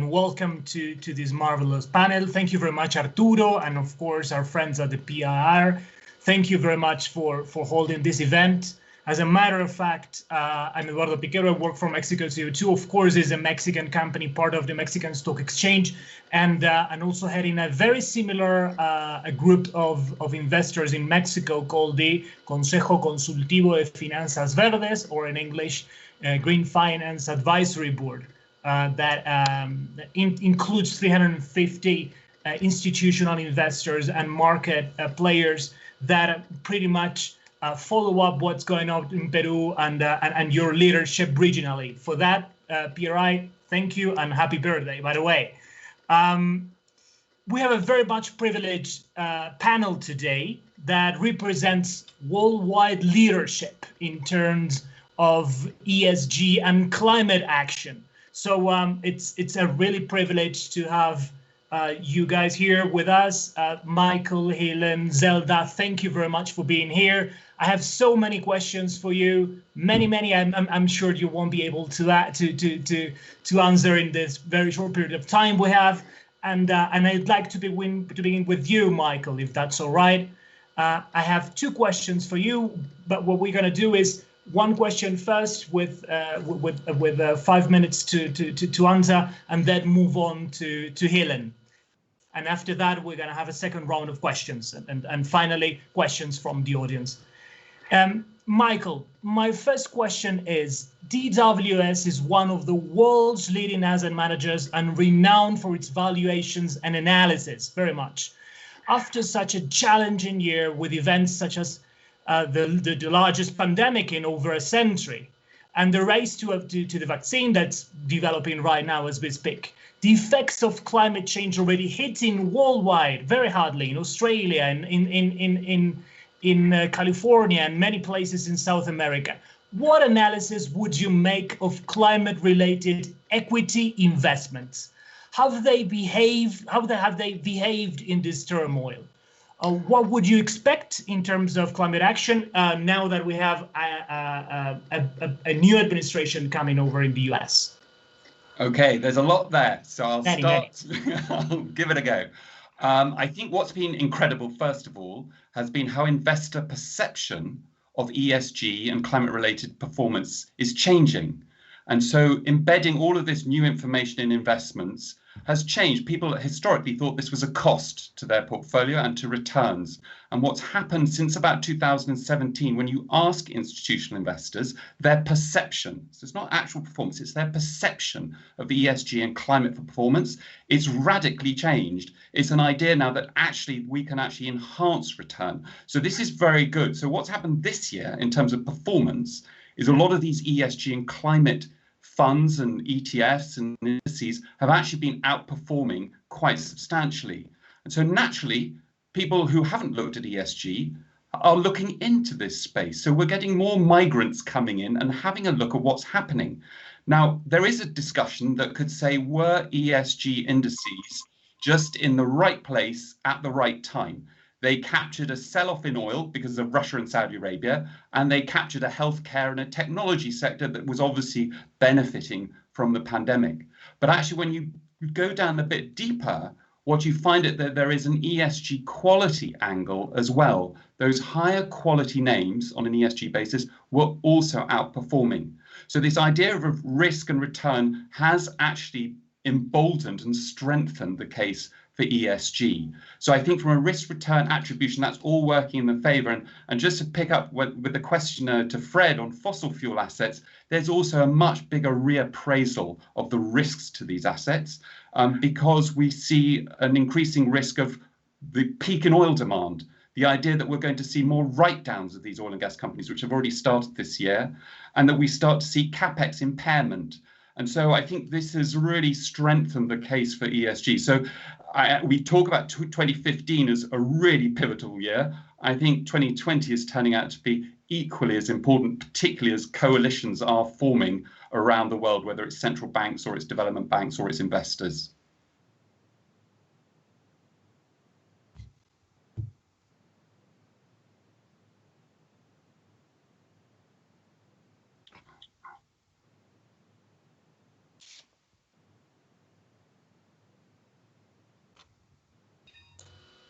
and welcome to this marvelous panel. Thank you very much, Arturo, and of course our friends at the PIR. Thank you very much for holding this event. As a matter of fact, I'm Eduardo Piquero. I work for Mexico CO2. Of course, is a Mexican company, part of the Mexican Stock Exchange, and also heading a very similar a group of investors in Mexico called the Consejo Consultivo de Finanzas Verdes, or in English, Green Finance Advisory Board, that includes 350 institutional investors and market players that pretty much follow up what's going on in Peru and your leadership regionally. For that, PRI, thank you and happy birthday, by the way. We have a very much privileged panel today that represents worldwide leadership in terms of ESG and climate action. So it's a really privilege to have you guys here with us. Michael, Helen, Zelda, thank you very much for being here. I have so many questions for you. Many. I'm sure you won't be able to answer in this very short period of time we have. And I'd like to begin with you, Michael, if that's all right. I have two questions for you, but what we're going to do is one question first with 5 minutes to answer, and then move on to Helen. And after that, we're going to have a second round of questions, and finally questions from the audience. Michael, my first question is, DWS is one of the world's leading asset managers and renowned for its valuations and analysis very much. After such a challenging year with events such as the largest pandemic in over a century, and the race to the vaccine that's developing right now as we speak, the effects of climate change already hitting worldwide very hardly in Australia and in California and many places in South America. What analysis would you make of climate-related equity investments? How have they behaved in this turmoil? What would you expect in terms of climate action now that we have a new administration coming over in the US? Okay, there's a lot there, so I'll start. I'll give it a go. I think what's been incredible, first of all, has been how investor perception of ESG and climate-related performance is changing. And so embedding all of this new information in investments has changed. People historically thought this was a cost to their portfolio and to returns. And what's happened since about 2017, when you ask institutional investors, their perception, so it's not actual performance, it's their perception of ESG and climate performance, it's radically changed. It's an idea now that actually we can actually enhance return. So this is very good. So what's happened this year in terms of performance is a lot of these ESG and climate funds and ETFs and indices have actually been outperforming quite substantially. And so naturally, people who haven't looked at ESG are looking into this space. So we're getting more migrants coming in and having a look at what's happening. Now, there is a discussion that could say, were ESG indices just in the right place at the right time? They captured a sell-off in oil because of Russia and Saudi Arabia, and they captured a healthcare and a technology sector that was obviously benefiting from the pandemic. But actually, when you go down a bit deeper, what you find is that there is an ESG quality angle as well. Those higher quality names on an ESG basis were also outperforming. So this idea of risk and return has actually emboldened and strengthened the case for ESG. So I think from a risk return attribution, that's all working in the favor. And just to pick up with the question to Fred on fossil fuel assets, there's also a much bigger reappraisal of the risks to these assets because we see an increasing risk of the peak in oil demand. The idea that we're going to see more write-downs of these oil and gas companies, which have already started this year, and that we start to see capex impairment. And so I think this has really strengthened the case for ESG. So we talk about 2015 as a really pivotal year. I think 2020 is turning out to be equally as important, particularly as coalitions are forming around the world, whether it's central banks or it's development banks or it's investors.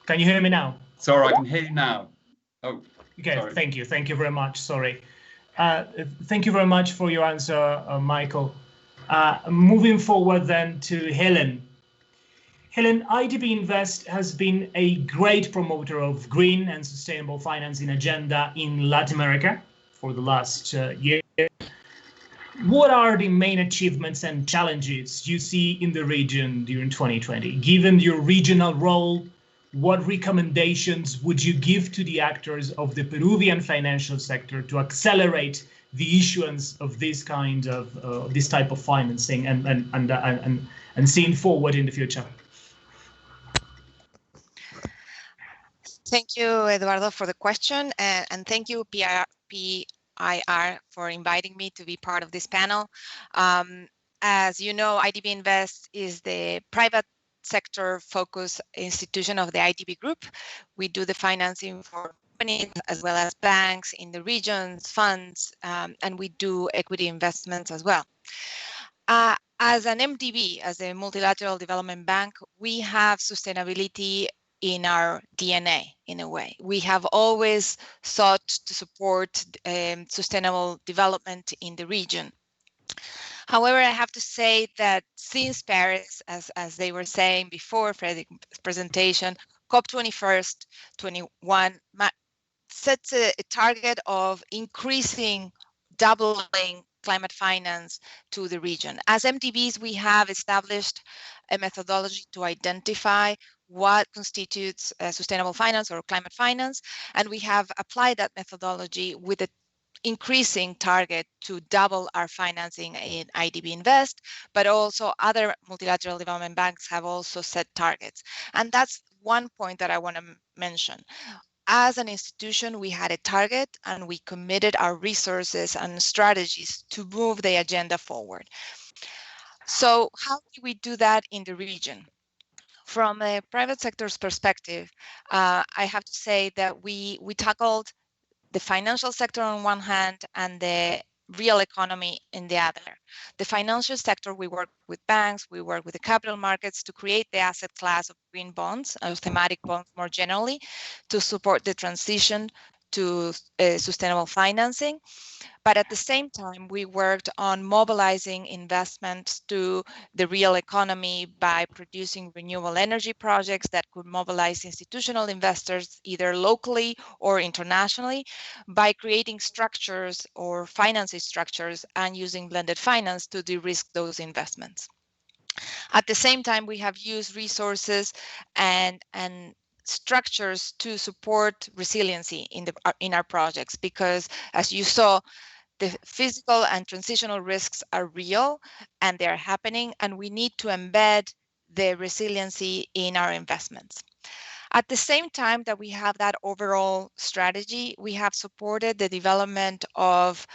Can you hear me now? Sorry, I can hear you now. Oh, okay. Sorry. Thank you. Thank you very much. Sorry. Thank you very much for your answer, Michael. Moving forward then to Helen. Helen, IDB Invest has been a great promoter of green and sustainable financing agenda in Latin America for the last year. What are the main achievements and challenges you see in the region during 2020? Given your regional role, what recommendations would you give to the actors of the Peruvian financial sector to accelerate the issuance of this kind of this type of financing and seeing forward in the future? Thank you, Eduardo, for the question, and thank you, PIR, for inviting me to be part of this panel. As you know, IDB Invest is the private sector focused institution of the IDB Group. We do the financing for companies as well as banks in the regions, funds, and we do equity investments as well. As an MDB, as a multilateral development bank, we have sustainability in our DNA, in a way. We have always sought to support sustainable development in the region. However, I have to say that since Paris, as they were saying before Frederick's presentation, COP21 sets a target of increasing, doubling climate finance to the region. As MDBs, we have established a methodology to identify what constitutes sustainable finance or climate finance, and we have applied that methodology with an increasing target to double our financing in IDB Invest, but also other multilateral development banks have also set targets. And that's one point that I want to mention. As an institution, we had a target and we committed our resources and strategies to move the agenda forward. So how do we do that in the region? From a private sector's perspective, I have to say that we tackled the financial sector on one hand and the real economy in the other. The financial sector, we work with banks, we work with the capital markets to create the asset class of green bonds, or thematic bonds more generally, to support the transition to sustainable financing. But at the same time, we worked on mobilizing investments to the real economy by producing renewable energy projects that could mobilize institutional investors either locally or internationally, by creating structures or financing structures and using blended finance to de-risk those investments. At the same time, we have used resources and structures to support resiliency in our projects, because as you saw, the physical and transitional risks are real and they're happening, and we need to embed the resiliency in our investments. At the same time that we have that overall strategy, we have supported the development of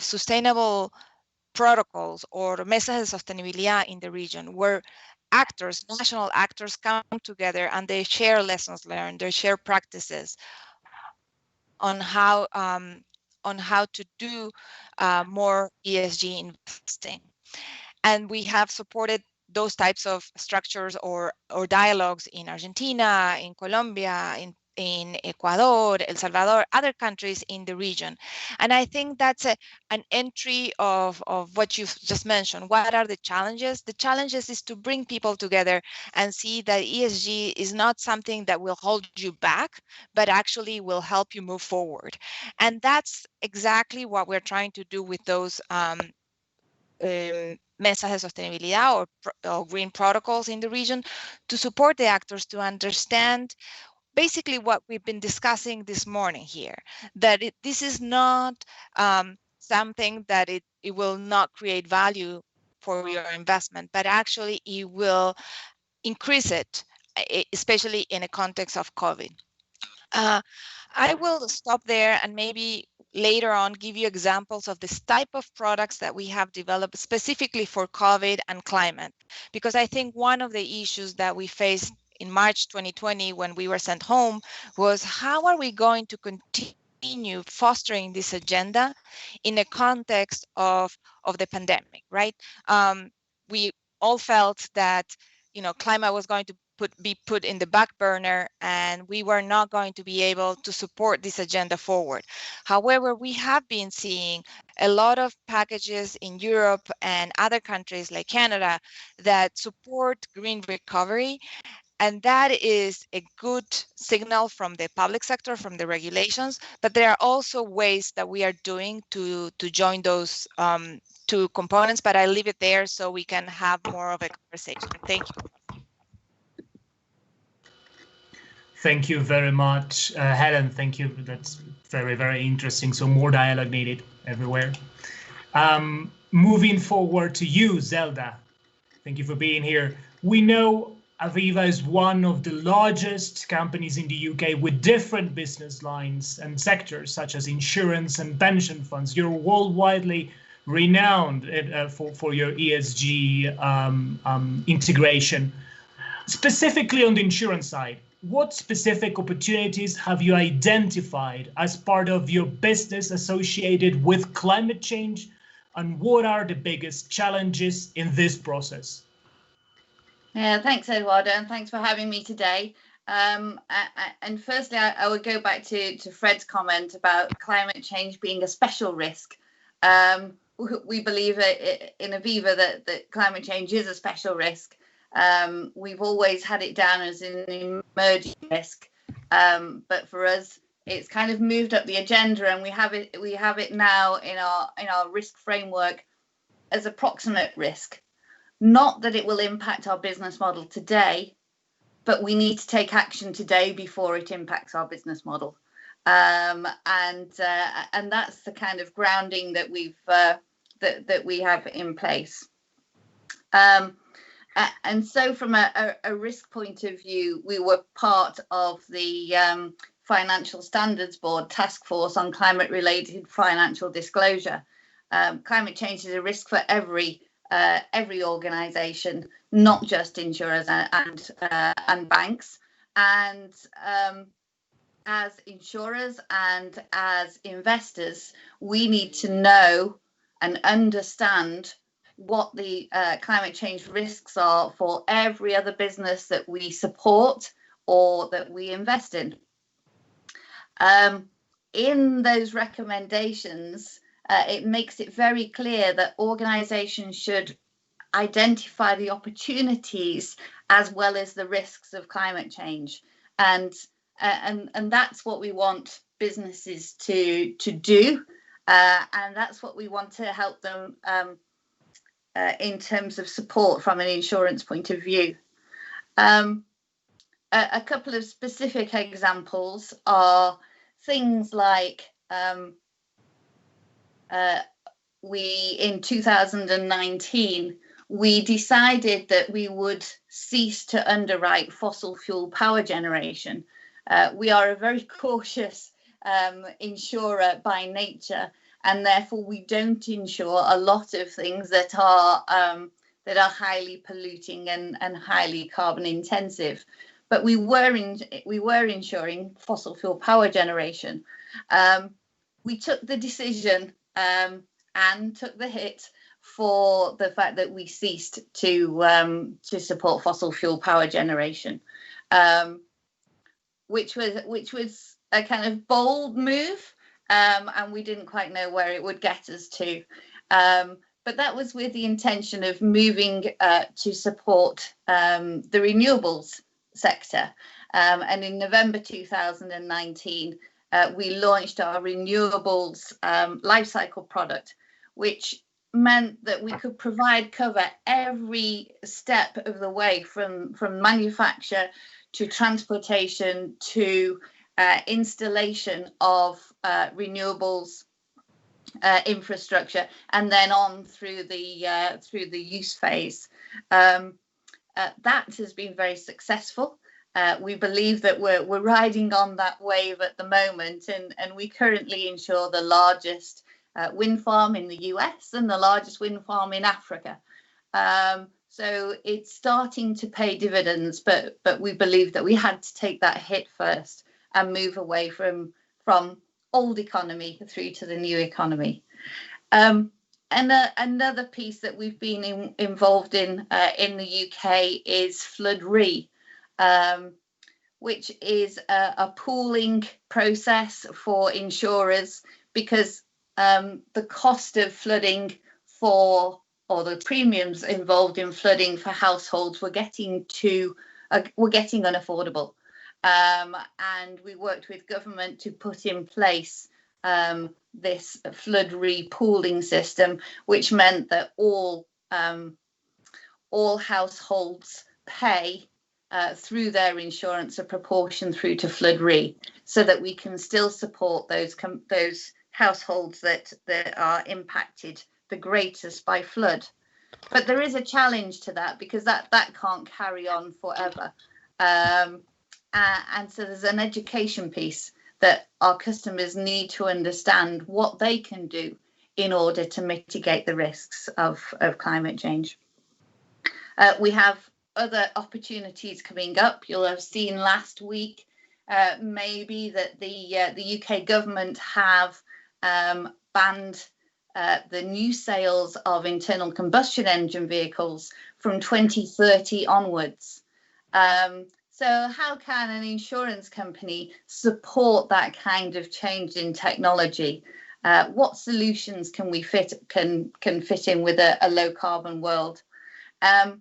sustainable protocols or mesas de sostenibilidad in the region, where actors, national actors, come together and they share lessons learned, they share practices on how to do more ESG investing. And we have supported those types of structures or dialogues in Argentina, in Colombia, in Ecuador, El Salvador, other countries in the region. And I think that's an entry of what you've just mentioned. What are the challenges? The challenges is to bring people together and see that ESG is not something that will hold you back, but actually will help you move forward. And that's exactly what we're trying to do with those mesas de sostenibilidad or green protocols in the region, to support the actors to understand basically what we've been discussing this morning here, that this is not something that it will not create value for your investment, but actually it will increase it, especially in a context of COVID. I will stop there and maybe later on give you examples of this type of products that we have developed specifically for COVID and climate, because I think one of the issues that we faced in March 2020 when we were sent home was, how are we going to continue fostering this agenda in a context of the pandemic, right? We all felt that climate was going to be put in the back burner, and we were not going to be able to support this agenda forward. However, we have been seeing a lot of packages in Europe and other countries like Canada that support green recovery. And that is a good signal from the public sector, from the regulations, but there are also ways that we are doing to join those two components, but I leave it there so we can have more of a conversation. Thank you. Thank you very much, Helen. Thank you. That's very, very interesting. So more dialogue needed everywhere. Moving forward to you, Zelda. Thank you for being here. We know Aviva is one of the largest companies in the UK with different business lines and sectors such as insurance and pension funds. You're worldwide renowned for your ESG integration. Specifically on the insurance side, what specific opportunities have you identified as part of your business associated with climate change, and what are the biggest challenges in this process? Yeah, thanks, Eduardo, and thanks for having me today. And firstly, I would go back to Fred's comment about climate change being a special risk. We believe in Aviva that climate change is a special risk. We've always had it down as an emerging risk, but for us, it's kind of moved up the agenda, and we have it now in our risk framework as approximate risk. Not that it will impact our business model today, but we need to take action today before it impacts our business model. And that's the kind of grounding that that we have in place. And so from a risk point of view, we were part of the Financial Standards Board task force on climate-related financial disclosure. Climate change is a risk for every organization, not just insurers and banks. And as insurers and as investors, we need to know and understand what the climate change risks are for every other business that we support or that we invest in. In those recommendations, it makes it very clear that organizations should identify the opportunities as well as the risks of climate change. And that's what we want businesses to do. And that's what we want to help them in terms of support from an insurance point of view. A couple of specific examples are things like in 2019, we decided that we would cease to underwrite fossil fuel power generation. We are a very cautious insurer by nature, and therefore we don't insure a lot of things that are highly polluting and highly carbon intensive. But we were insuring fossil fuel power generation. We took the decision and took the hit for the fact that we ceased to support fossil fuel power generation, which was a kind of bold move, and we didn't quite know where it would get us to. But that was with the intention of moving to support the renewables sector. And in November 2019, we launched our renewables lifecycle product, which meant that we could provide cover every step of the way from manufacture to transportation to installation of renewables infrastructure, and then on through the use phase. That has been very successful. We believe that we're riding on that wave at the moment, and we currently insure the largest wind farm in the US and the largest wind farm in Africa. So it's starting to pay dividends, but we believe that we had to take that hit first and move away from old economy through to the new economy. And another piece that we've been involved in the UK is Flood Re. which is a pooling process for insurers, because the cost of flooding or the premiums involved in flooding for households were getting unaffordable. And we worked with government to put in place this flood repooling system, which meant that all households pay through their insurance a proportion through to flood re, so that we can still support those households that are impacted the greatest by flood. But there is a challenge to that, because that can't carry on forever. And so there's an education piece that our customers need to understand what they can do in order to mitigate the risks of climate change. We have other opportunities coming up. You'll have seen last week maybe that the UK government have banned the new sales of internal combustion engine vehicles from 2030 onwards. So how can an insurance company support that kind of change in technology? What solutions can we fit in with a low carbon world? And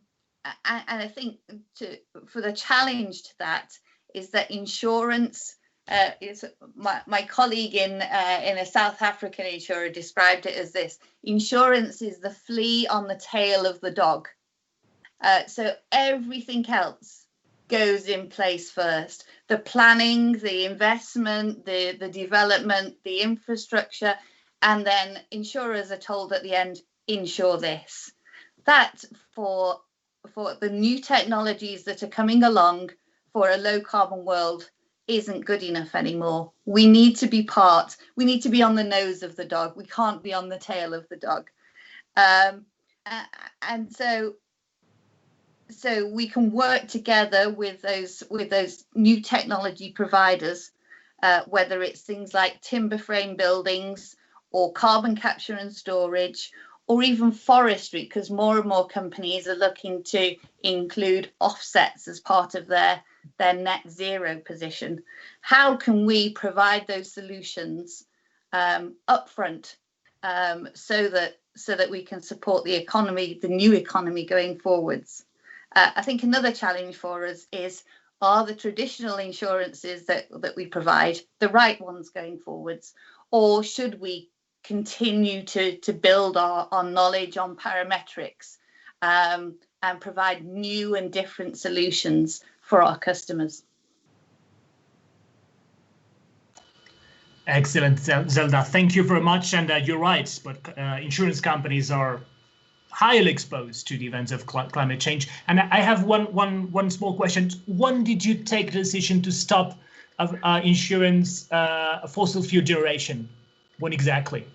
I think for the challenge to that is that insurance is my colleague in a South African insurer described it as this: insurance is the flea on the tail of the dog. So everything else goes in place first: the planning, the investment, the development, the infrastructure, and then insurers are told at the end, insure this. That for the new technologies that are coming along for a low carbon world isn't good enough anymore. We need to be we need to be on the nose of the dog. We can't be on the tail of the dog. And so we can work together with those new technology providers, whether it's things like timber frame buildings or carbon capture and storage, or even forestry, because more and more companies are looking to include offsets as part of their net zero position. How can we provide those solutions upfront, so that we can support the economy, the new economy going forwards? I think another challenge for us is, are the traditional insurances that we provide the right ones going forwards, or should we continue to build our knowledge on parametrics and provide new and different solutions for our customers? Excellent, Zelda. Thank you very much. And you're right, but insurance companies are highly exposed to the events of climate change. And I have one small question. When did you take the decision to stop insurance fossil fuel generation? When exactly?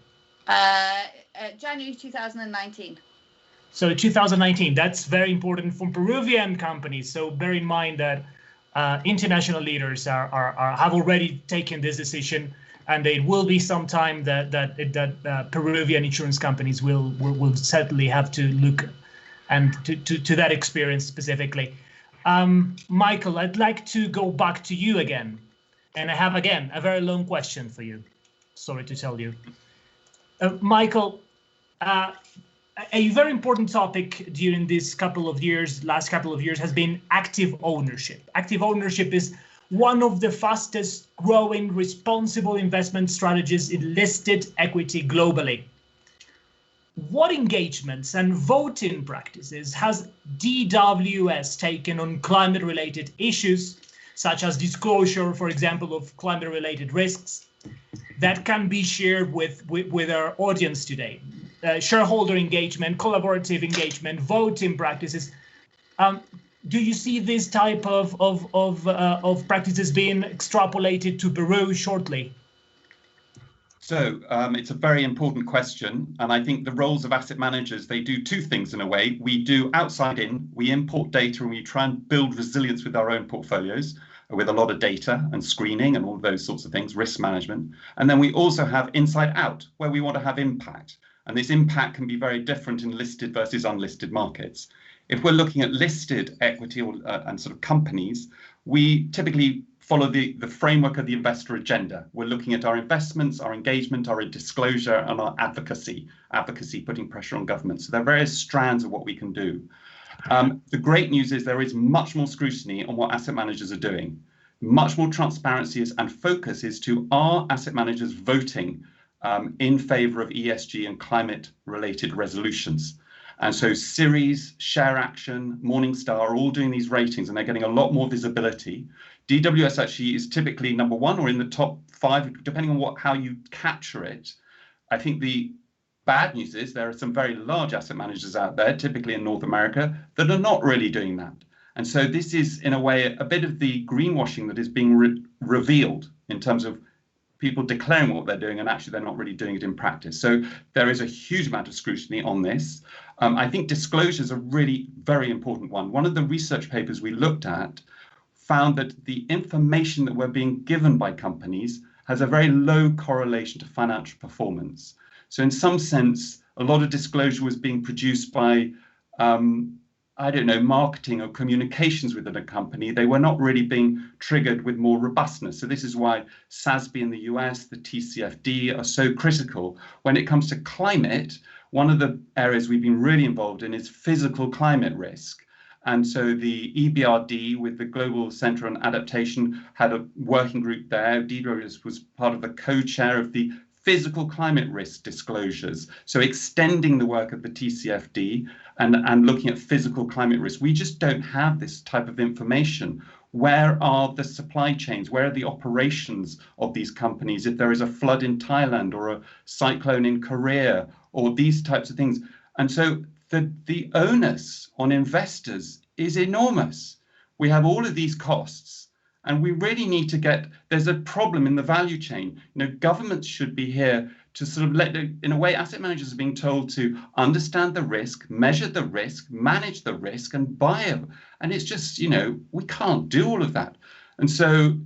January 2019. So 2019, that's very important for Peruvian companies. So bear in mind that international leaders have already taken this decision, and it will be some time that Peruvian insurance companies will certainly have to look and to that experience specifically. Michael, I'd like to go back to you again, and I have again a very long question for you. Sorry to tell you, Michael. A very important topic during this last couple of years, has been active ownership. Active ownership is one of the fastest growing responsible investment strategies in listed equity globally. What engagements and voting practices has DWS taken on climate-related issues, such as disclosure, for example, of climate-related risks, that can be shared with our audience today? Shareholder engagement, collaborative engagement, voting practices. Do you see this type of practices being extrapolated to Peru shortly? So it's a very important question. And I think the roles of asset managers, they do two things in a way. We do outside in, we import data and we try and build resilience with our own portfolios, with a lot of data and screening and all of those sorts of things, risk management. And then we also have inside out, where we want to have impact. And this impact can be very different in listed versus unlisted markets. If we're looking at listed equity or, and sort of companies, we typically follow the framework of the investor agenda. We're looking at our investments, our engagement, our disclosure, and our advocacy putting pressure on government. So there are various strands of what we can do. The great news is there is much more scrutiny on what asset managers are doing. Much more transparency and focus is to our asset managers voting in favor of ESG and climate related resolutions. And so Ceres, Share Action, Morningstar are all doing these ratings, and they're getting a lot more visibility. DWS actually is typically number one or in the top 5, depending on how you capture it. I think the bad news is there are some very large asset managers out there, typically in North America, that are not really doing that. And so this is, in a way, a bit of the greenwashing that is being revealed in terms of people declaring what they're doing and actually they're not really doing it in practice. So there is a huge amount of scrutiny on this. I think disclosure is a really very important one. One of the research papers we looked at found that the information that we're being given by companies has a very low correlation to financial performance. So in some sense, a lot of disclosure was being produced by, I don't know, marketing or communications within a company. They were not really being triggered with more robustness. So this is why SASB in the US, the TCFD are so critical. When it comes to climate, one of the areas we've been really involved in is physical climate risk. And so the EBRD with the Global Centre on Adaptation had a working group there. DWS was part of the co-chair of the physical climate risk disclosures. So extending the work of the TCFD and looking at physical climate risk. We just don't have this type of information. Where are the supply chains? Where are the operations of these companies? If there is a flood in Thailand or a cyclone in Korea or these types of things. And so the onus on investors is enormous. We have all of these costs. And we really need to there's a problem in the value chain. Governments should be here to sort of in a way, asset managers are being told to understand the risk, measure the risk, manage the risk, and buy it. And it's just, we can't do all of that. And so,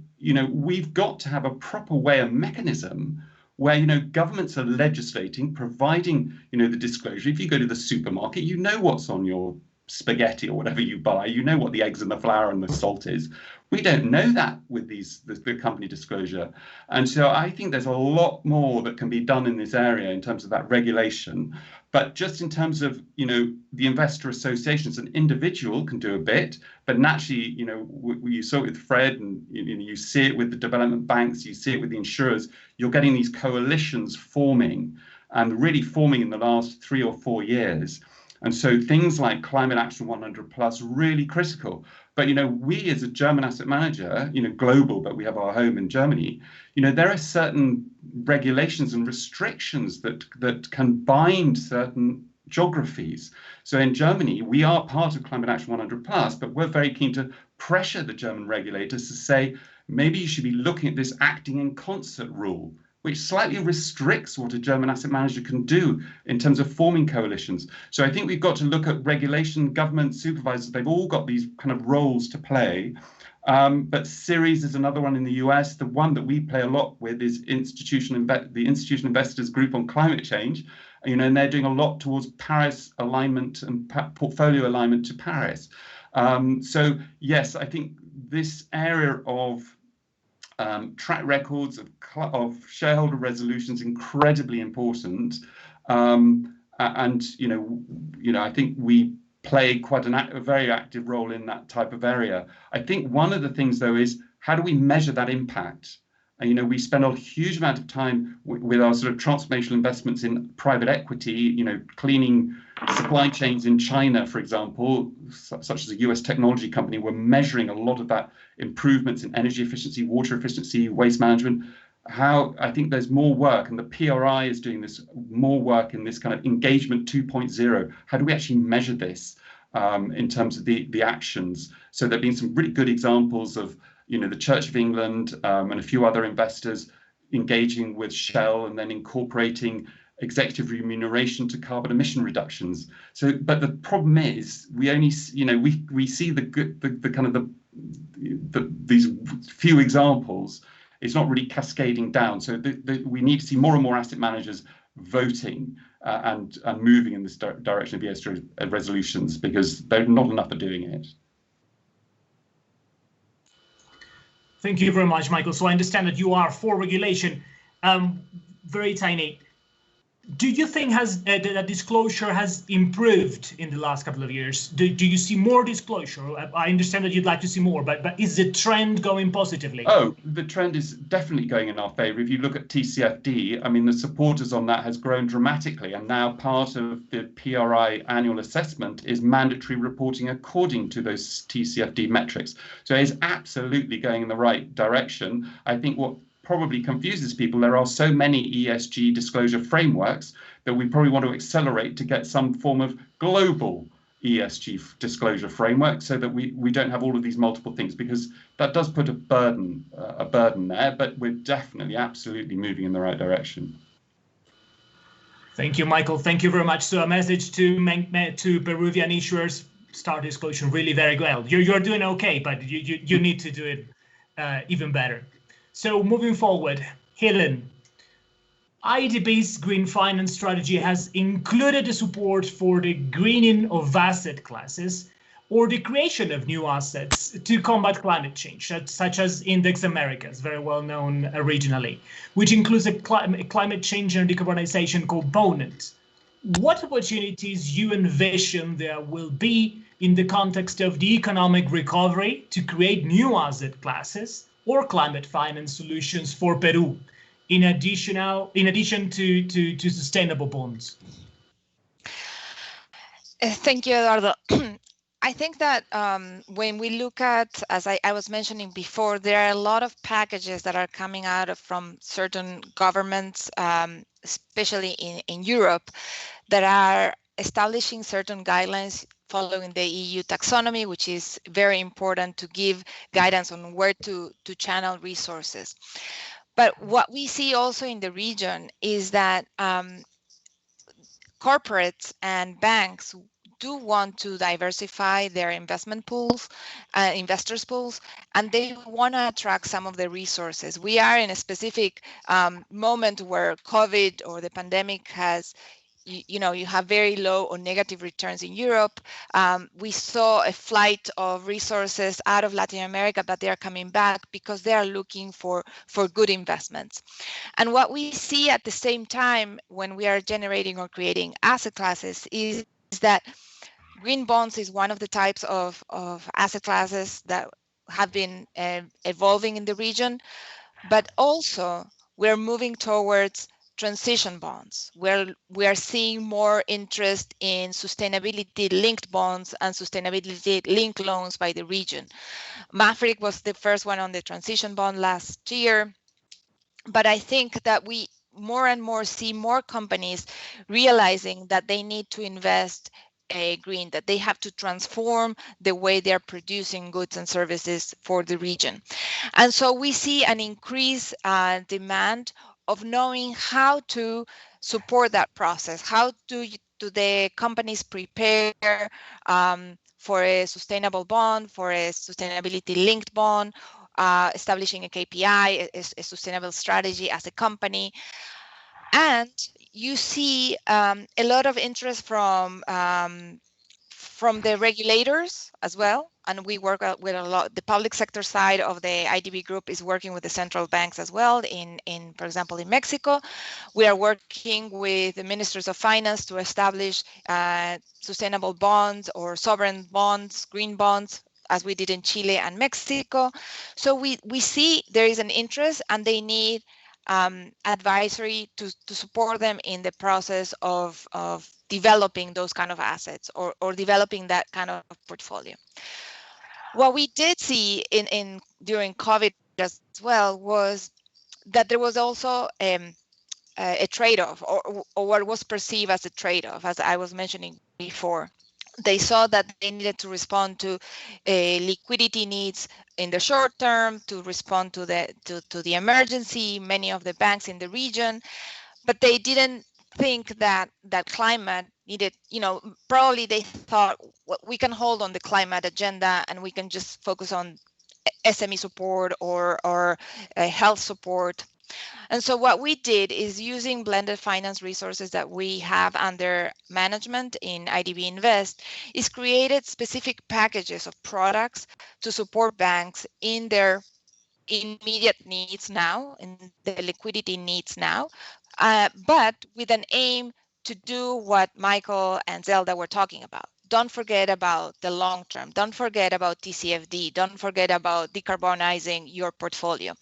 we've got to have a proper way, a mechanism where, governments are legislating, providing, the disclosure. If you go to the supermarket, you know what's on your spaghetti or whatever you buy, you know what the eggs and the flour and the salt is. We don't know that with the company disclosure. And so I think there's a lot more that can be done in this area in terms of that regulation. But just in terms of, the investor associations, an individual can do a bit, but naturally, you saw it with Fred and you see it with the development banks, you see it with the insurers, you're getting these coalitions forming and really forming in the last 3 or 4 years. And so things like Climate Action 100 Plus really critical. But, we as a German asset manager, global, but we have our home in Germany, there are certain regulations and restrictions that can bind certain geographies. So in Germany, we are part of Climate Action 100 Plus, but we're very keen to pressure the German regulators to say, maybe you should be looking at this acting in concert rule, which slightly restricts what a German asset manager can do in terms of forming coalitions. So I think we've got to look at regulation, government, supervisors. They've all got these kind of roles to play. But Ceres is another one in the US. The one that we play a lot with is the Institutional Investors Group on Climate Change. And they're doing a lot towards Paris alignment and portfolio alignment to Paris. So yes, I think this area of track records of shareholder resolutions incredibly important, and I think we play quite a very active role in that type of area. I think one of the things though is how do we measure that impact? And we spend a huge amount of time with our sort of transformational investments in private equity, cleaning supply chains in China, for example, such as a US technology company. We're measuring a lot of that improvements in energy efficiency, water efficiency, waste management. I think there's more work, and the PRI is doing this more work in this kind of engagement 2.0. How do we actually measure this in terms of the actions? So there have been some really good examples of the Church of England and a few other investors engaging with Shell and then incorporating executive remuneration to carbon emission reductions. So, but the problem is we only, we see the kind of these few examples. It's not really cascading down. So we need to see more and more asset managers voting and moving in this direction of ESG resolutions, because they're not enough are doing it. Thank you very much, Michael. So I understand that you are for regulation. Very tiny. Do you think that disclosure has improved in the last couple of years? Do you see more disclosure? I understand that you'd like to see more, but is the trend going positively? Oh, the trend is definitely going in our favor. If you look at TCFD, I mean, the supporters on that has grown dramatically, and now part of the PRI annual assessment is mandatory reporting according to those TCFD metrics. So it's absolutely going in the right direction. I think what probably confuses people, there are so many ESG disclosure frameworks that we probably want to accelerate to get some form of global ESG disclosure framework, so that we don't have all of these multiple things, because that does put a burden there, but we're definitely absolutely moving in the right direction. Thank you, Michael. Thank you very much. So a message to Peruvian issuers: start disclosure really very well. You're doing okay, but you need to do it even better. So moving forward, Helen, IDB's green finance strategy has included the support for the greening of asset classes or the creation of new assets to combat climate change, such as Index Americas, very well known regionally, which includes a climate change and decarbonization component. What opportunities you envision there will be in the context of the economic recovery to create new asset classes or climate finance solutions for Peru, in addition to sustainable bonds? Thank you, Eduardo. I think that when we look at, as I was mentioning before, there are a lot of packages that are coming out from certain governments, especially in Europe, that are establishing certain guidelines following the EU taxonomy, which is very important to give guidance on where to channel resources. But what we see also in the region is that corporates and banks do want to diversify their investment pools, investors pools, and they want to attract some of the resources. We are in a specific moment where COVID or the pandemic has, you have very low or negative returns in Europe. We saw a flight of resources out of Latin America, but they are coming back because they are looking for good investments. And what we see at the same time when we are generating or creating asset classes is that green bonds is one of the types of asset classes that have been evolving in the region, but also we're moving towards transition bonds, where we are seeing more interest in sustainability-linked bonds and sustainability-linked loans by the region. Mafric was the first one on the transition bond last year, but I think that we more and more see more companies realizing that they need to invest green, that they have to transform the way they are producing goods and services for the region. And so we see an increased demand of knowing how to support that process. How do the companies prepare for a sustainable bond, for a sustainability-linked bond, establishing a KPI, a sustainable strategy as a company. And you see a lot of interest from the regulators as well, and we work with a lot. The public sector side of the IDB group is working with the central banks as well. For example, in Mexico, we are working with the ministers of finance to establish sustainable bonds or sovereign bonds, green bonds, as we did in Chile and Mexico. So we see there is an interest, and they need advisory to support them in the process of developing those kind of assets or developing that kind of portfolio. What we did see during COVID as well was that there was also a trade-off, or what was perceived as a trade-off, as I was mentioning before. They saw that they needed to respond to liquidity needs in the short term, to respond to the emergency, many of the banks in the region, but they didn't think that climate needed, probably they thought, well, we can hold on the climate agenda and we can just focus on SME support or health support And so what we did is, using blended finance resources that we have under management in IDB Invest, is created specific packages of products to support banks in their immediate needs now, in the liquidity needs now, but with an aim to do what Michael and Zelda were talking about. Don't forget about the long term. Don't forget about TCFD. Don't forget about decarbonizing your portfolio.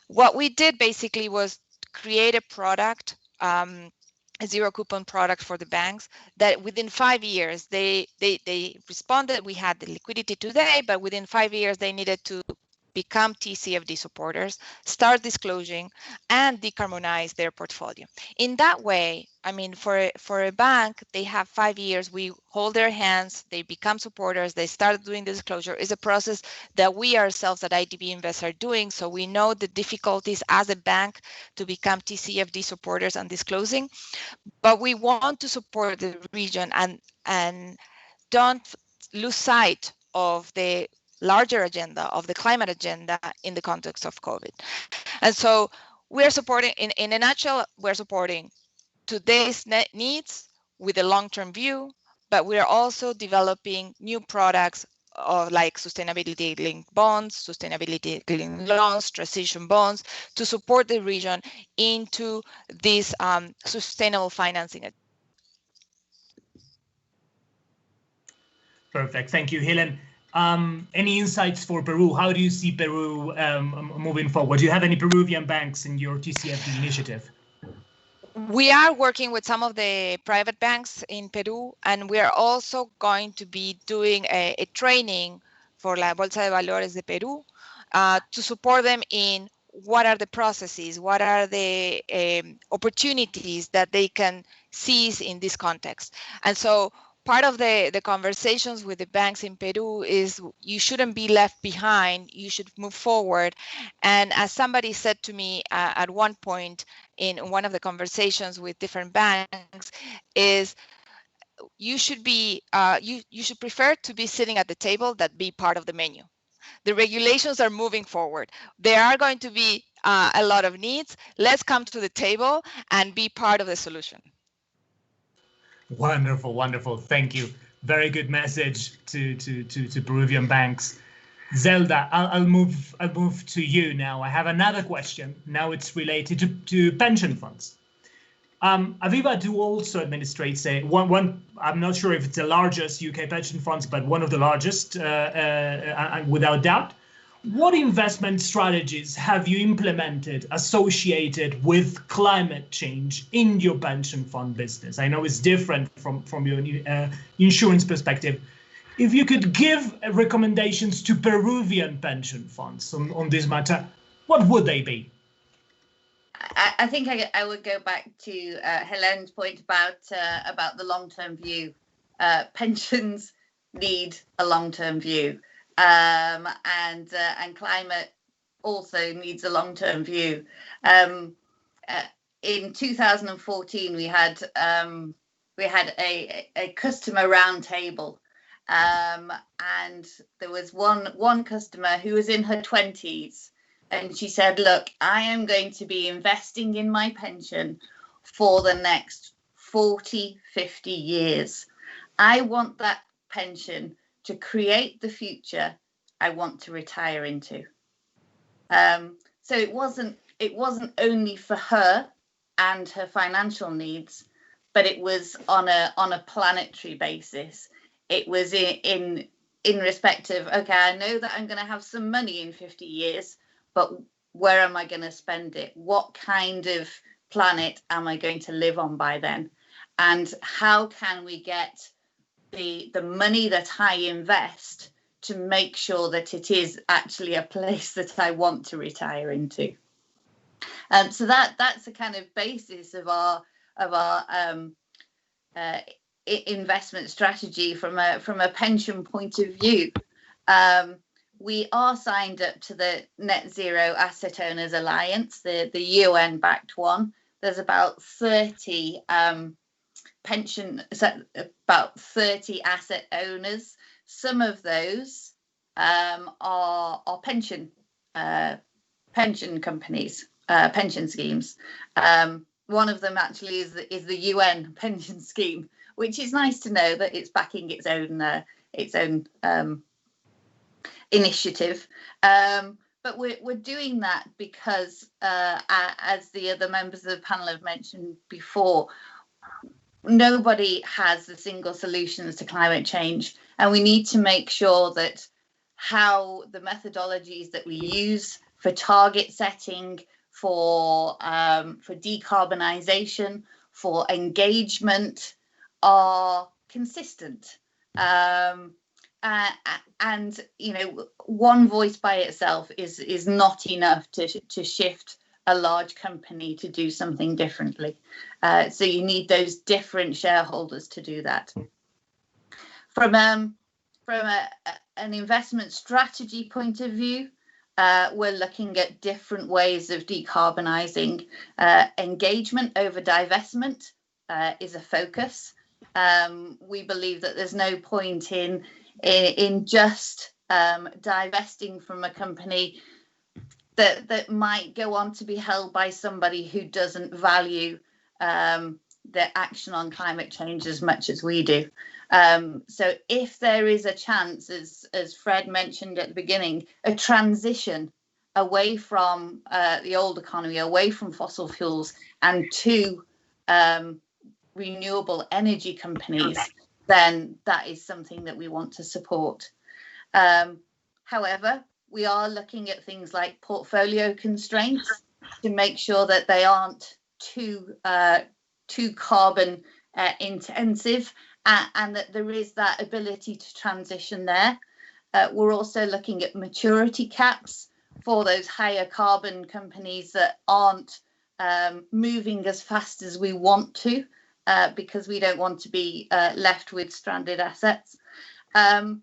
What we did basically was create a product, a zero coupon product for the banks, that within 5 years they responded. We had the liquidity today, but within 5 years they needed to become TCFD supporters, start disclosing, and decarbonize their portfolio. In that way, I mean, for a bank, they have 5 years. We hold their hands, they become supporters, they start doing the disclosure. It's a process that we ourselves at IDB Invest are doing, so we know the difficulties as a bank to become TCFD supporters and disclosing. But we want to support the region and don't lose sight of the larger agenda, of the climate agenda, in the context of COVID. And so we're supporting, in a nutshell, we're supporting today's needs with a long-term view, but we're also developing new products like sustainability-linked bonds, sustainability-linked loans, transition bonds, to support the region into this sustainable financing. Perfect. Thank you, Helen. Any insights for Peru? How do you see Peru moving forward? Do you have any Peruvian banks in your TCFD initiative? We are working with some of the private banks in Peru, and we are also going to be doing a training for La Bolsa de Valores de Peru to support them in what are the processes, what are the opportunities that they can seize in this context. And so part of the conversations with the banks in Peru is, you shouldn't be left behind, you should move forward. And as somebody said to me at one point in one of the conversations with different banks, is you should be you should prefer to be sitting at the table than be part of the menu. The regulations are moving forward. There are going to be a lot of needs. Let's come to the table and be part of the solution. Wonderful, wonderful. Thank you. Very good message to Peruvian banks. Zelda, I'll move to you now. I have another question. Now it's related to pension funds. Aviva do also administrates one. I'm not sure if it's the largest UK pension funds, but one of the largest, without doubt. What investment strategies have you implemented associated with climate change in your pension fund business? I know it's different from your insurance perspective. If you could give recommendations to Peruvian pension funds on this matter, what would they be? I think I would go back to Helen's point about the long-term view. Pensions need a long-term view, and climate also needs a long-term view. In 2014, we had a customer roundtable, and there was one customer who was in her 20s. And she said, look, I am going to be investing in my pension for the next 40, 50 years. I want that pension to create the future I want to retire into. So it wasn't only for her and her financial needs, but it was on a planetary basis. It was in respect of, okay, I know that I'm going to have some money in 50 years, but where am I going to spend it? What kind of planet am I going to live on by then? And how can we get the money that I invest to make sure that it is actually a place that I want to retire into? So that's the kind of basis of our investment strategy from a pension point of view. We are signed up to the Net Zero Asset Owners Alliance, the UN-backed one. There's about 30 about 30 asset owners. Some of those are pension companies. pension schemes. One of them actually is the UN pension scheme, which is nice to know that it's backing its own initiative. But we're doing that because, as the other members of the panel have mentioned before, nobody has the single solutions to climate change, and we need to make sure that how the methodologies that we use for target setting, for decarbonisation, for engagement are consistent. And one voice by itself is not enough to shift a large company to do something differently. So you need those different shareholders to do that. From an investment strategy point of view, we're looking at different ways of decarbonising. Engagement over divestment is a focus. We believe that there's no point in just divesting from a company that might go on to be held by somebody who doesn't value their action on climate change as much as we do. So if there is a chance, as Fred mentioned at the beginning, a transition away from the old economy, away from fossil fuels and to renewable energy companies, then that is something that we want to support. However, we are looking at things like portfolio constraints to make sure that they aren't too carbon intensive, and that there is that ability to transition there. We're also looking at maturity caps for those higher carbon companies that aren't moving as fast as we want to, because we don't want to be left with stranded assets. And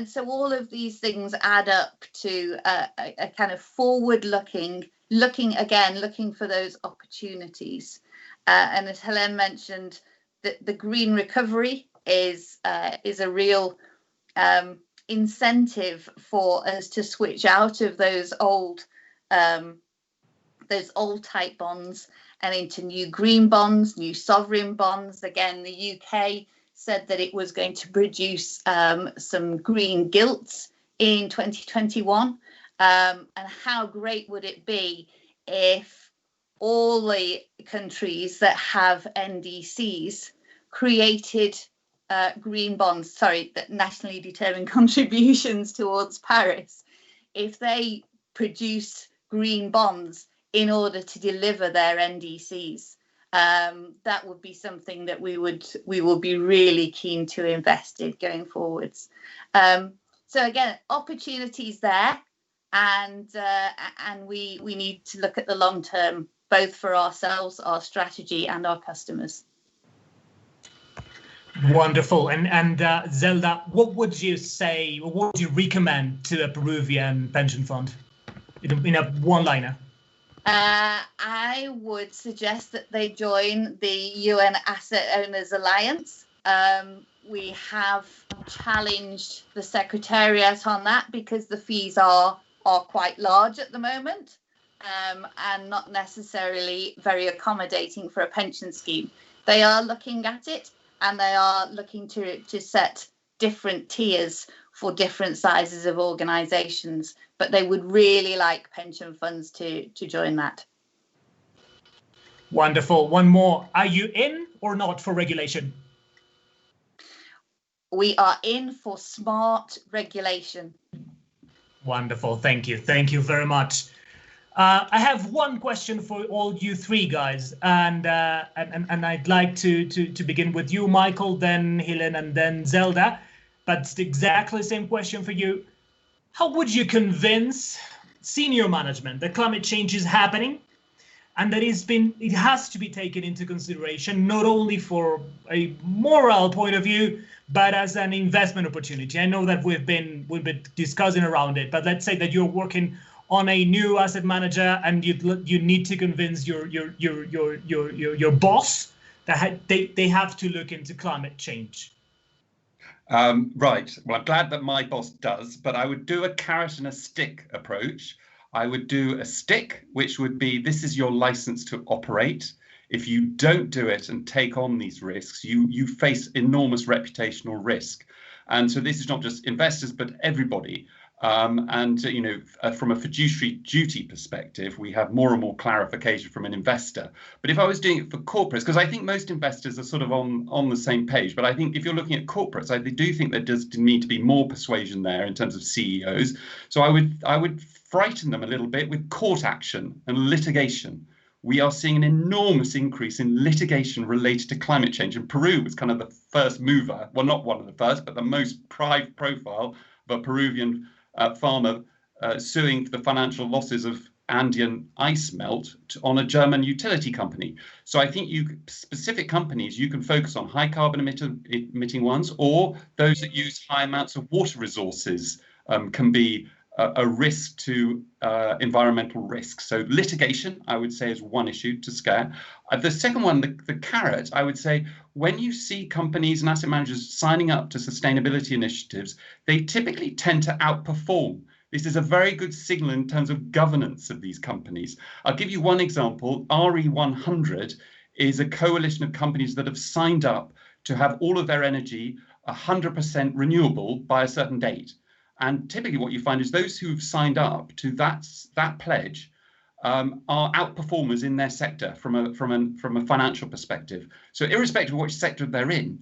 so all of these things add up to a kind of forward-looking, looking for those opportunities. And as Hélène mentioned, the green recovery is a real incentive for us to switch out of those old type bonds and into new green bonds, new sovereign bonds. Again, the UK said that it was going to produce some green gilts in 2021. And how great would it be if all the countries that have NDCs created green bonds, that nationally determined contributions towards Paris, if they produce green bonds in order to deliver their NDCs. That would be something that we will be really keen to invest in going forwards. So again, opportunities there, and we need to look at the long term, both for ourselves, our strategy, and our customers. Wonderful. And Zelda, what would you say, or what would you recommend to a Peruvian pension fund in a one-liner? I would suggest that they join the UN Asset Owners Alliance. We have challenged the Secretariat on that because the fees are quite large at the moment, and not necessarily very accommodating for a pension scheme. They are looking at it, and they are looking to set different tiers for different sizes of organisations, but they would really like pension funds to join that. Wonderful. One more. Are you in or not for regulation? We are in for smart regulation. Wonderful. Thank you. Thank you very much. I have one question for all you three guys, and I'd like to begin with you, Michael, then Hélène, and then Zelda. But it's exactly the same question for you. How would you convince senior management that climate change is happening and that it has to be taken into consideration, not only for a moral point of view, but as an investment opportunity? I know that we've been discussing around it, but let's say that you're working on a new asset manager and you need to convince your boss that they have to look into climate change. Right. Well, I'm glad that my boss does, but I would do a carrot and a stick approach. I would do a stick, which would be, this is your license to operate. If you don't do it and take on these risks, you face enormous reputational risk. And so this is not just investors, but everybody. From a fiduciary duty perspective, we have more and more clarification from an investor. But if I was doing it for corporates, because I think most investors are sort of on the same page, but I think if you're looking at corporates, I do think there does need to be more persuasion there in terms of CEOs. So I would frighten them a little bit with court action and litigation. We are seeing an enormous increase in litigation related to climate change. And Peru was kind of the first mover, well, not one of the first, but the most high profile of a Peruvian farmer suing for the financial losses of Andean ice melt on a German utility company. So I think specific companies, you can focus on high carbon emitting ones, or those that use high amounts of water resources can be a risk to environmental risk. So litigation, I would say, is one issue to scare. The second one, the carrot, I would say, when you see companies and asset managers signing up to sustainability initiatives, they typically tend to outperform. This is a very good signal in terms of governance of these companies. I'll give you one example. RE100 is a coalition of companies that have signed up to have all of their energy 100% renewable by a certain date. And typically what you find is those who've signed up to that pledge are outperformers in their sector from a financial perspective. So irrespective of which sector they're in,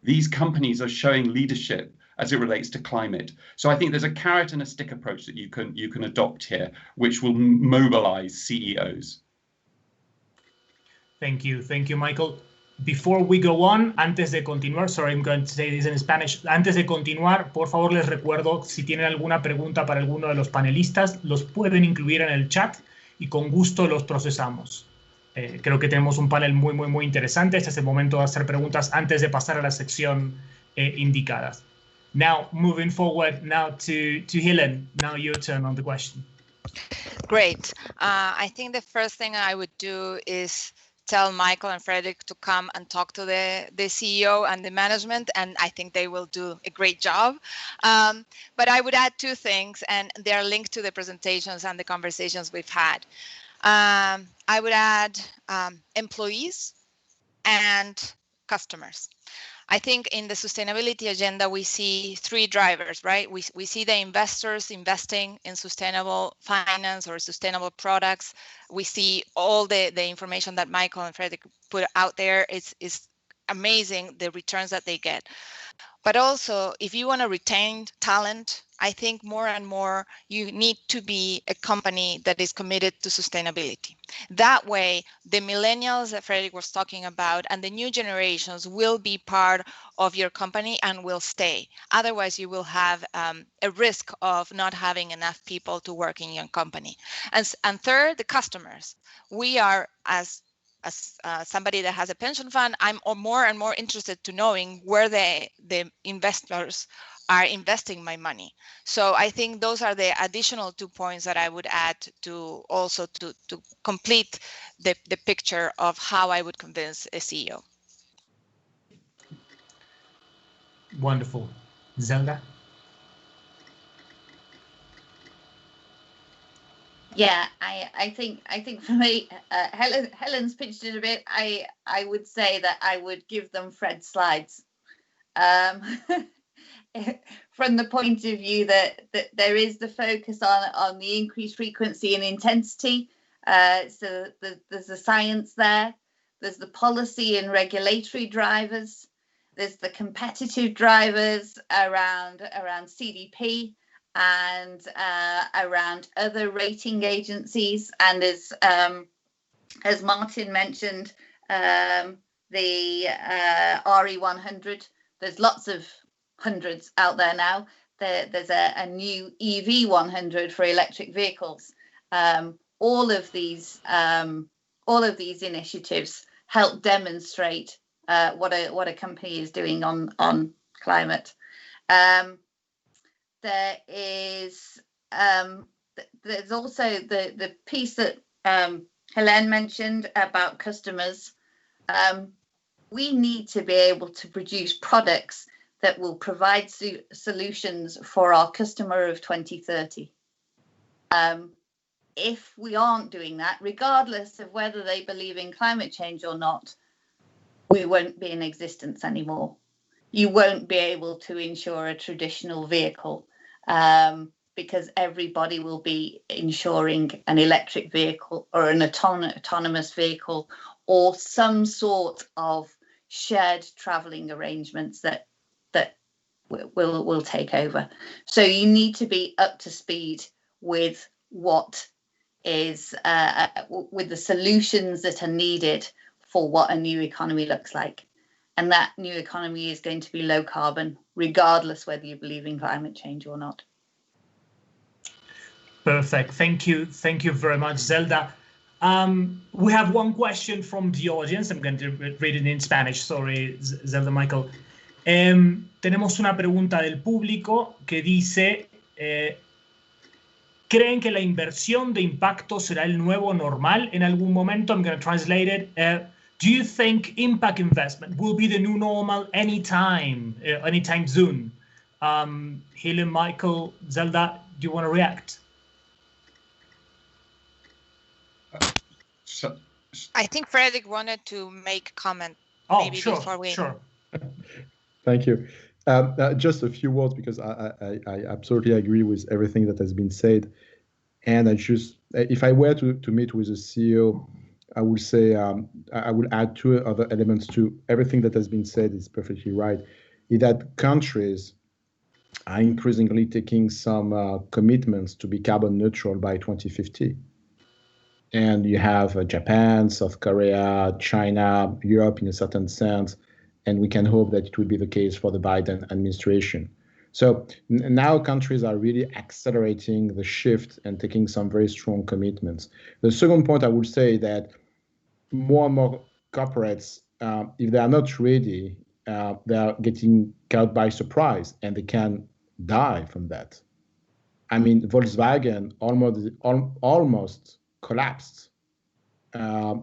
these companies are showing leadership as it relates to climate. So I think there's a carrot and a stick approach that you can adopt here, which will mobilize CEOs. Thank you, Michael. Before we go on, antes de continuar, sorry, I'm going to say this in Spanish. Antes de continuar, por favor, les recuerdo, si tienen alguna pregunta para alguno de los panelistas, los pueden incluir en el chat y con gusto los procesamos. Creo que tenemos un panel muy interesante. Este es el momento de hacer preguntas antes de pasar a la sección indicadas. Now, moving forward now to Helen. Now your turn on the question. Great. I think the first thing I would do is tell Michael and Frederick to come and talk to the CEO and the management, and I think they will do a great job. But I would add two things, and they are linked to the presentations and the conversations we've had. I would add employees and customers. I think in the sustainability agenda, we see three drivers, right? We see the investors investing in sustainable finance or sustainable products. We see all the information that Michael and Frederick put out there. It's amazing the returns that they get. But also, if you want to retain talent, I think more and more you need to be a company that is committed to sustainability. That way, the millennials that Frederick was talking about and the new generations will be part of your company and will stay. Otherwise, you will have a risk of not having enough people to work in your company. And third, the customers. We are, as somebody that has a pension fund, I'm more and more interested to knowing where the investors are investing my money. So I think those are the additional 2 points that I would add to also to complete the picture of how I would convince a CEO. Wonderful. Zelda? Yeah, I think for me, Helen's pitched it a bit. I would say that I would give them Fred's slides, from the point of view that there is the focus on the increased frequency and intensity. So there's the science there. There's the policy and regulatory drivers. There's the competitive drivers around CDP. And around other rating agencies, and as Martin mentioned, the RE100. There's lots of hundreds out there now. There's a new EV100 for electric vehicles. All of these initiatives help demonstrate what a company is doing on climate. There's also the piece that Helene mentioned about customers. We need to be able to produce products that will provide solutions for our customer of 2030. if we aren't doing that, regardless of whether they believe in climate change or not, we won't be in existence anymore. You won't be able to insure a traditional vehicle because everybody will be insuring an electric vehicle or an autonomous vehicle or some sort of shared traveling arrangements that will take over. So you need to be up to speed with what is with the solutions that are needed for what a new economy looks like. And that new economy is going to be low carbon, regardless whether you believe in climate change or not. Perfect. Thank you. Thank you very much, Zelda. We have one question from the audience. I'm going to read it in Spanish. Sorry, Zelda, Michael. Tenemos una pregunta del público que dice, ¿creen que la inversión de impacto será el nuevo normal en algún momento? I'm going to translate it. Do you think impact investment will be the new normal anytime soon? Helen, Michael, Zelda, do you want to react? I think Frederick wanted to make a comment. Oh, maybe sure, before we... sure. Thank you. Just a few words, because I absolutely agree with everything that has been said. And if I were to meet with a CEO, I would say I would add two other elements to everything that has been said. Is perfectly right. Is that countries are increasingly taking some commitments to be carbon neutral by 2050. And you have Japan, South Korea, China, Europe in a certain sense, and we can hope that it will be the case for the Biden administration. So now countries are really accelerating the shift and taking some very strong commitments. The second point I would say that more and more corporates, if they are not ready, they are getting caught by surprise and they can die from that. I mean, Volkswagen almost collapsed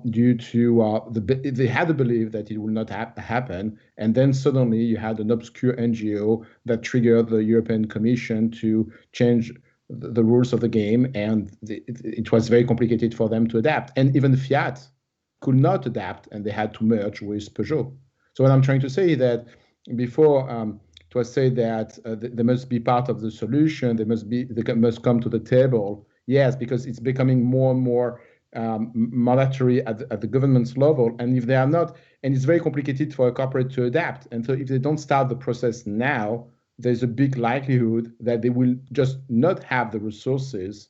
due to they had to believe that it would not happen, and then suddenly you had an obscure NGO that triggered the European Commission to change the rules of the game, and it was very complicated for them to adapt. And even Fiat could not adapt, and they had to merge with Peugeot. So what I'm trying to say is that before it was said that they must be part of the solution, they must come to the table. Yes, because it's becoming more and more mandatory at the government's level, and if they are not, and it's very complicated for a corporate to adapt, and so if they don't start the process now, there's a big likelihood that they will just not have the resources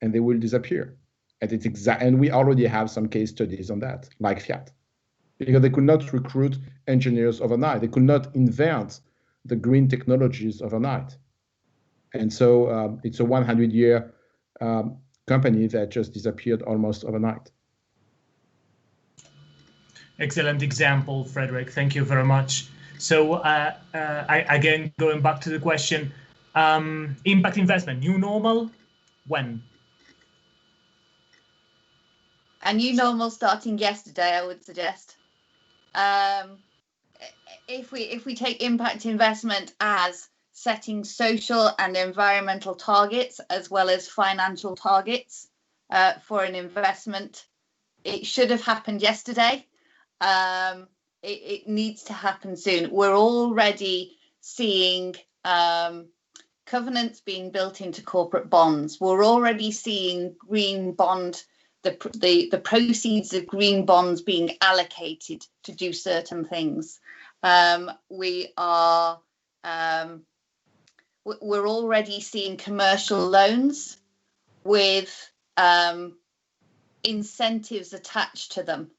and they will disappear. And we already have some case studies on that, like Fiat, because they could not recruit engineers overnight, they could not invent the green technologies overnight, and so it's a 100-year company that just disappeared almost overnight. Excellent example, Frederick. Thank you very much. So again, going back to the question, impact investment, new normal, when? A new normal starting yesterday, I would suggest. If we take impact investment as setting social and environmental targets as well as financial targets for an investment, it should have happened yesterday. It needs to happen soon. We're already seeing covenants being built into corporate bonds. We're already seeing green bond, the proceeds of green bonds being allocated to do certain things. We're already seeing commercial loans with incentives attached to them.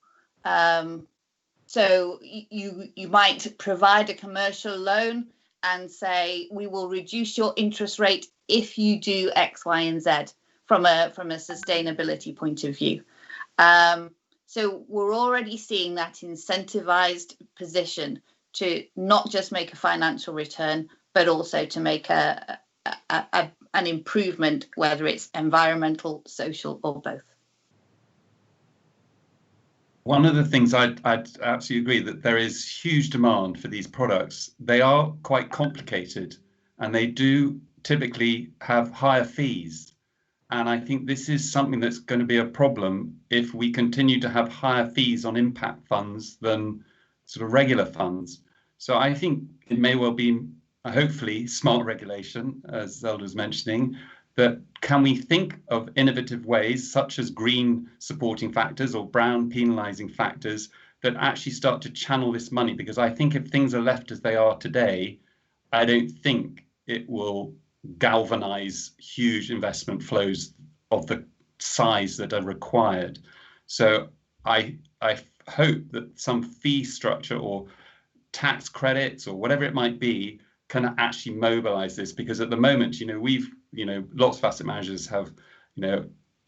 So you might provide a commercial loan and say, we will reduce your interest rate if you do X, Y, and Z from a sustainability point of view. So we're already seeing that incentivized position to not just make a financial return, but also to make an improvement, whether it's environmental, social, or both. One of the things I'd absolutely agree that there is huge demand for these products. They are quite complicated and they do typically have higher fees. And I think this is something that's going to be a problem if we continue to have higher fees on impact funds than sort of regular funds. So I think it may well be, hopefully, smart regulation, as Zelda was mentioning, that can we think of innovative ways such as green supporting factors or brown penalizing factors that actually start to channel this money? Because I think if things are left as they are today, I don't think it will galvanize huge investment flows of the size that are required. So I hope that some fee structure or tax credits or whatever it might be can actually mobilize this, because at the moment, lots of asset managers have,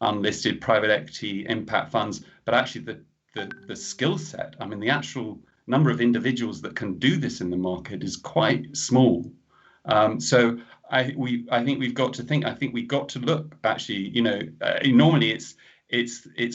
unlisted private equity impact funds, but actually the skill set, I mean, the actual number of individuals that can do this in the market is quite small. So I think we've got to think. I think we've got to look. Actually, normally it's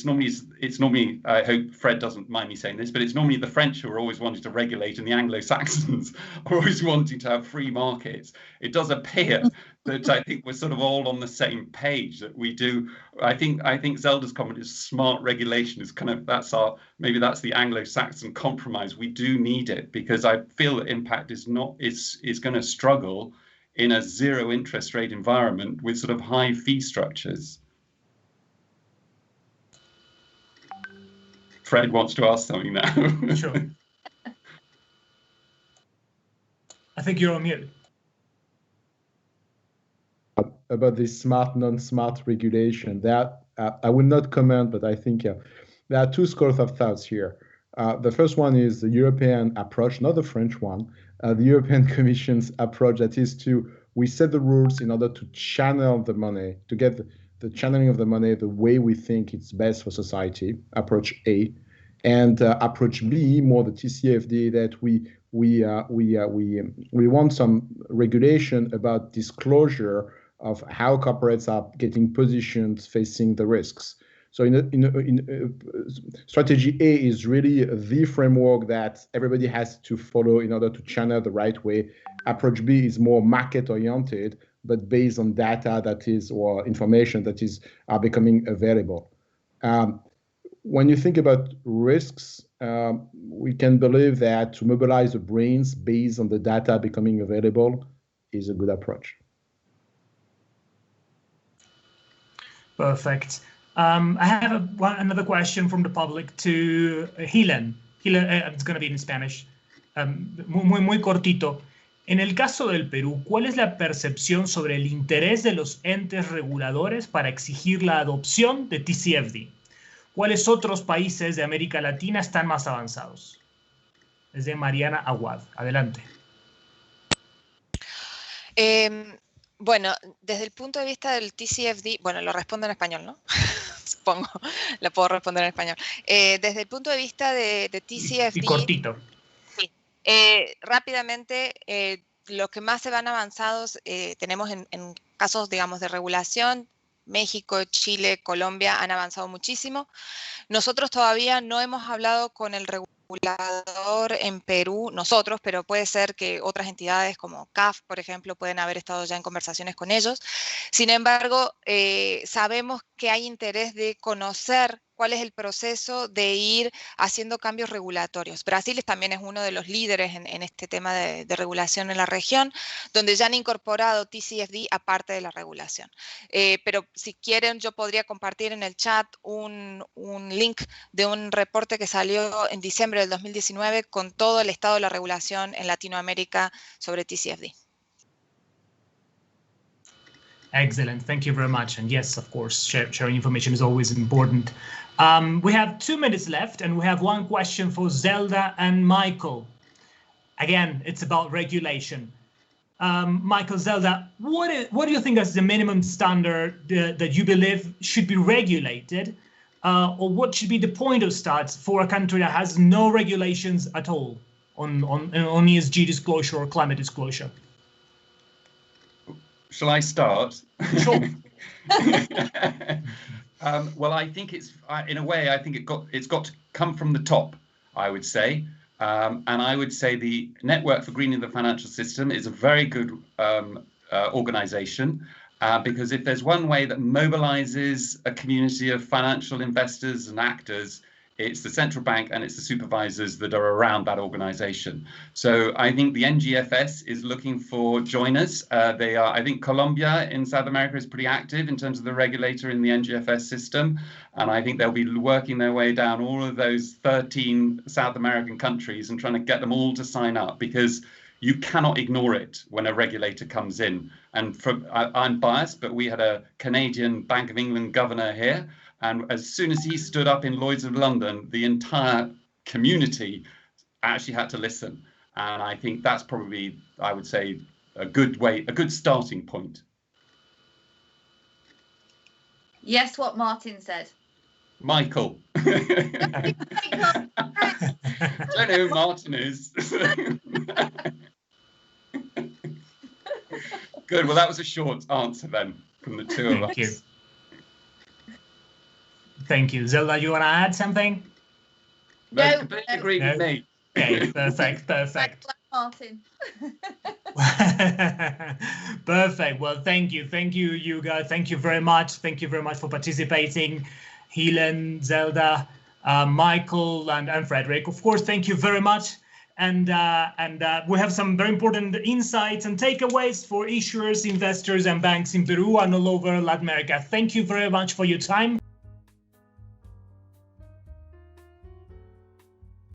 normally. I hope Fred doesn't mind me saying this, but it's normally the French who are always wanting to regulate, and the Anglo-Saxons are always wanting to have free markets. It does appear that I think we're sort of all on the same page. That we do. I think Zelda's comment is smart regulation is kind of maybe that's the Anglo-Saxon compromise. We do need it, because I feel that impact is going to struggle in a zero interest rate environment with sort of high fee structures. Fred wants to ask something now. Sure. I think you're on mute. About this smart, non-smart regulation, that I will not comment, but I think there are two schools of thoughts here. The first one is the European approach, not the French one. The European Commission's approach, that is we set the rules in order to channel the money, to get the channeling of the money the way we think it's best for society. Approach A, and approach B, more the TCFD, that we want some regulation about disclosure of how corporates are getting positioned facing the risks. So strategy A is really the framework that everybody has to follow in order to channel the right way. Approach B is more market oriented, but based on data or information that are becoming available. When you think about risks, we can believe that to mobilize the brains based on the data becoming available is a good approach. Perfect. I have another question from the public to Helen. It's going to be in Spanish. Muy cortito. En el caso del Perú, ¿cuál es la percepción sobre el interés de los entes reguladores para exigir la adopción de TCFD? ¿Cuáles otros países de América Latina están más avanzados? Es de Mariana Aguad. Adelante. Bueno, desde el punto de vista del TCFD, bueno, lo respondo en español, ¿no? Supongo, lo puedo responder en español. Desde el punto de vista de TCFD... Y cortito. Sí. Rápidamente, los que más se van avanzados tenemos en casos, digamos, de regulación. México, Chile, Colombia han avanzado muchísimo. Nosotros todavía no hemos hablado con el regulador en Perú, nosotros, pero puede ser que otras entidades como CAF, por ejemplo, pueden haber estado ya en conversaciones con ellos. Sin embargo, sabemos que hay interés de conocer cuál es el proceso de ir haciendo cambios regulatorios. Brasil también es uno de los líderes en este tema de regulación en la región, donde ya han incorporado TCFD aparte de la regulación. Pero si quieren, yo podría compartir en el chat un link de un reporte que salió en diciembre del 2019 con todo el estado de la regulación en Latinoamérica sobre TCFD. Excellent. Thank you very much. And yes, of course, sharing information is always important. We have 2 minutes left, and we have one question for Zelda and Michael. Again, it's about regulation. Michael, Zelda, what do you think is the minimum standard that you believe should be regulated? Or what should be the point of start for a country that has no regulations at all on ESG disclosure or climate disclosure? Shall I start? Sure. Well, I think it's in a way. I think it's got to come from the top, I would say, and I would say the Network for Greening the Financial System is a very good organization, because if there's one way that mobilizes a community of financial investors and actors, it's the central bank and it's the supervisors that are around that organization. So I think the NGFS is looking for joiners. I think Colombia in South America is pretty active in terms of the regulator in the NGFS system. And I think they'll be working their way down all of those 13 South American countries and trying to get them all to sign up, because you cannot ignore it when a regulator comes in. And I'm biased, but we had a Canadian Bank of England governor here. And as soon as he stood up in Lloyd's of London, the entire community actually had to listen. And I think that's probably, I would say, a good starting point. Yes, what Martin said. Michael. I don't know who Martin is. Good. Well, that was a short answer then from the two of us. Thank you. Thank you. Zelda, you want to add something? No, completely agree with me. Okay, perfect. Martin. Perfect. Well, thank you, you guys. Thank you very much. Thank you very much for participating, Helen, Zelda, Michael, and Frederick. Of course, thank you very much. And we have some very important insights and takeaways for issuers, investors, and banks in Peru and all over Latin America. Thank you very much for your time.